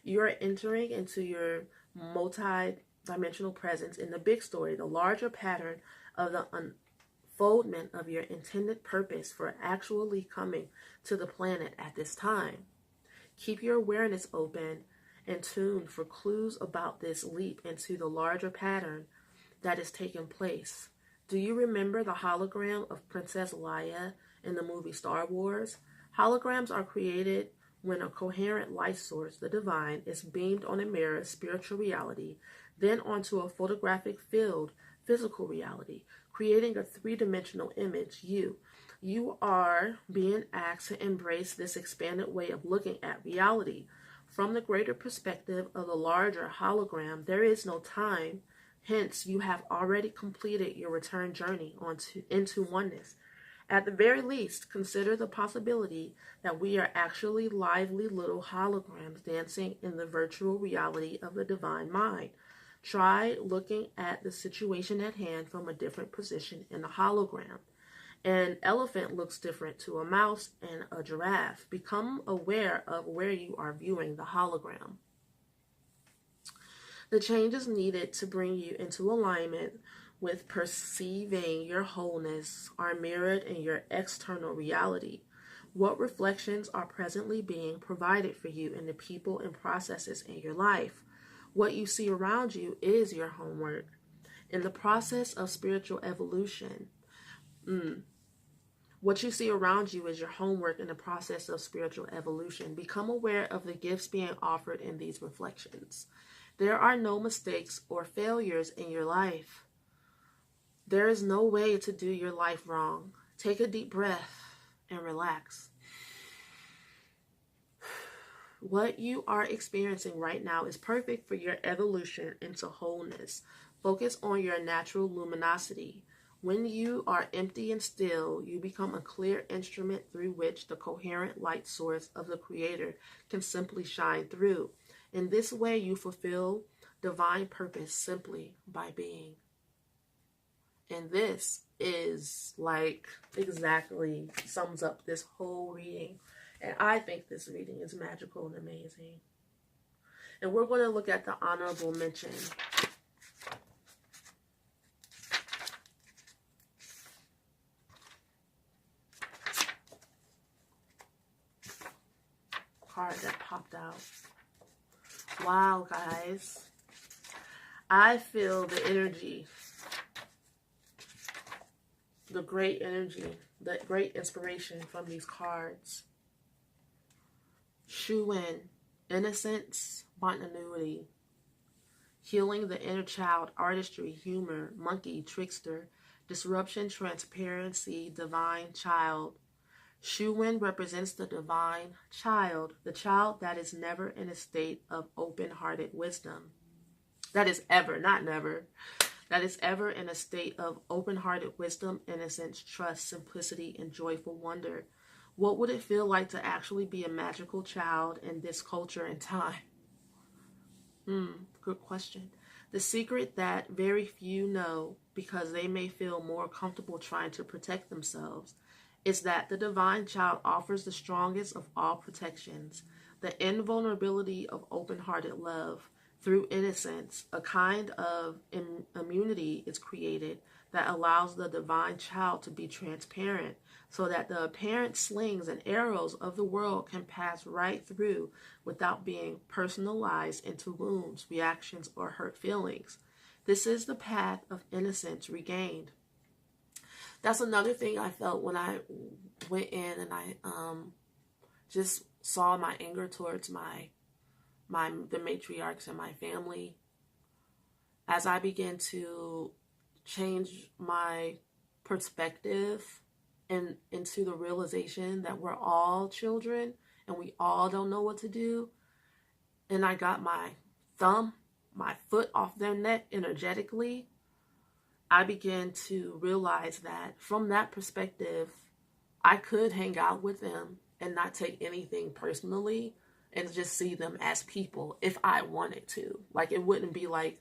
You are entering into your multidimensional presence in the big story, the larger pattern of the unfoldment of your intended purpose for actually coming to the planet at this time. Keep your awareness open and tuned for clues about this leap into the larger pattern that is taking place. Do you remember the hologram of Princess Leia in the movie Star Wars? Holograms are created when a coherent light source, the divine, is beamed on a mirror, spiritual reality, then onto a photographic field, physical reality, creating a three-dimensional image, you. You are being asked to embrace this expanded way of looking at reality. From the greater perspective of the larger hologram, there is no time. Hence, you have already completed your return journey into oneness. At the very least, consider the possibility that we are actually lively little holograms dancing in the virtual reality of the divine mind. Try looking at the situation at hand from a different position in the hologram. An elephant looks different to a mouse and a giraffe. Become aware of where you are viewing the hologram. The changes needed to bring you into alignment with perceiving your wholeness are mirrored in your external reality. What reflections are presently being provided for you in the people and processes in your life? What you see around you is your homework. In the process of spiritual evolution, what you see around you is your homework in the process of spiritual evolution. Become aware of the gifts being offered in these reflections. There are no mistakes or failures in your life. There is no way to do your life wrong. Take a deep breath and relax. What you are experiencing right now is perfect for your evolution into wholeness. Focus on your natural luminosity. When you are empty and still, you become a clear instrument through which the coherent light source of the Creator can simply shine through. In this way, you fulfill divine purpose simply by being. And this is like exactly sums up this whole reading. And I think this reading is magical and amazing. And we're going to look at the honorable mention. Card that popped out. Wow, guys. I feel the energy. The great energy. The great inspiration from these cards. Shuwen. Innocence. Spontaneity. Healing the inner child. Artistry. Humor. Monkey. Trickster. Disruption. Transparency. Divine child. Shuwen represents the divine child, the child that is never in a state of open-hearted wisdom. That is ever, not never. That is ever in a state of open-hearted wisdom, innocence, trust, simplicity, and joyful wonder. What would it feel like to actually be a magical child in this culture and time? Good question. The secret that very few know, because they may feel more comfortable trying to protect themselves, is that the divine child offers the strongest of all protections, the invulnerability of open-hearted love. Through innocence, a kind of immunity is created that allows the divine child to be transparent, so that the apparent slings and arrows of the world can pass right through without being personalized into wounds, reactions, or hurt feelings. This is the path of innocence regained. That's another thing I felt when I went in and I just saw my anger towards the matriarchs in my family. As I began to change my perspective and into the realization that we're all children and we all don't know what to do. And I got my foot off their neck energetically. I began to realize that from that perspective, I could hang out with them and not take anything personally and just see them as people if I wanted to. Like, it wouldn't be like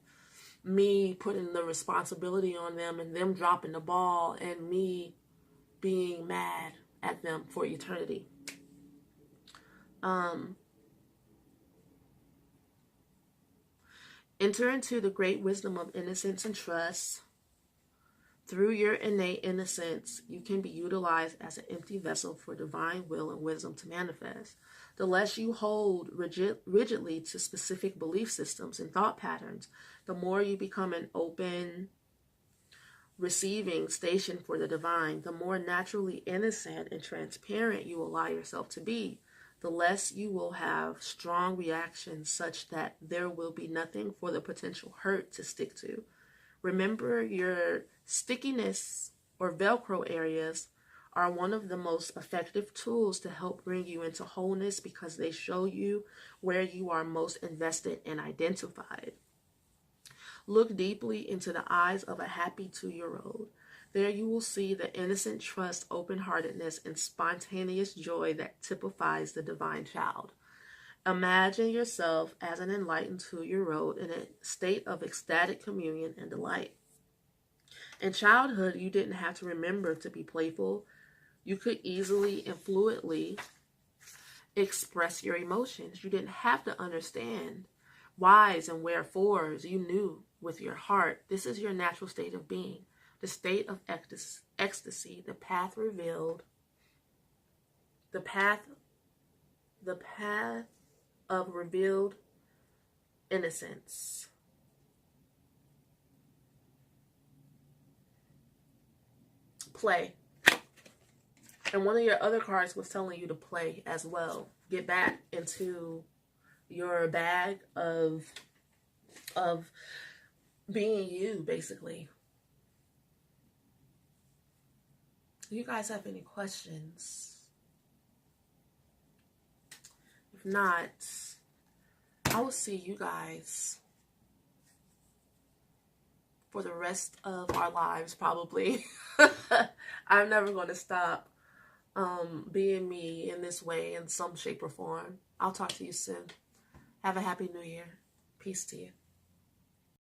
me putting the responsibility on them and them dropping the ball and me being mad at them for eternity. Enter into the great wisdom of innocence and trust. Through your innate innocence, you can be utilized as an empty vessel for divine will and wisdom to manifest. The less you hold rigidly to specific belief systems and thought patterns, the more you become an open, receiving station for the divine. The more naturally innocent and transparent you allow yourself to be, the less you will have strong reactions such that there will be nothing for the potential hurt to stick to. Remember, your stickiness or Velcro areas are one of the most effective tools to help bring you into wholeness, because they show you where you are most invested and identified. Look deeply into the eyes of a happy 2-year-old. There you will see the innocent trust, open-heartedness, and spontaneous joy that typifies the divine child. Imagine yourself as an enlightened 2-year-old in a state of ecstatic communion and delight. In childhood, you didn't have to remember to be playful. You could easily and fluently express your emotions. You didn't have to understand whys and wherefores. You knew with your heart. This is your natural state of being, the state of ecstasy, the path revealed The path of revealed innocence. Play. And one of your other cards was telling you to play as well. Get back into your bag of being you, basically. Do you guys have any questions? If not, I will see you guys for the rest of our lives, probably. I'm never going to stop being me in this way, in some shape or form. I'll talk to you soon. Have a happy new year. Peace to you.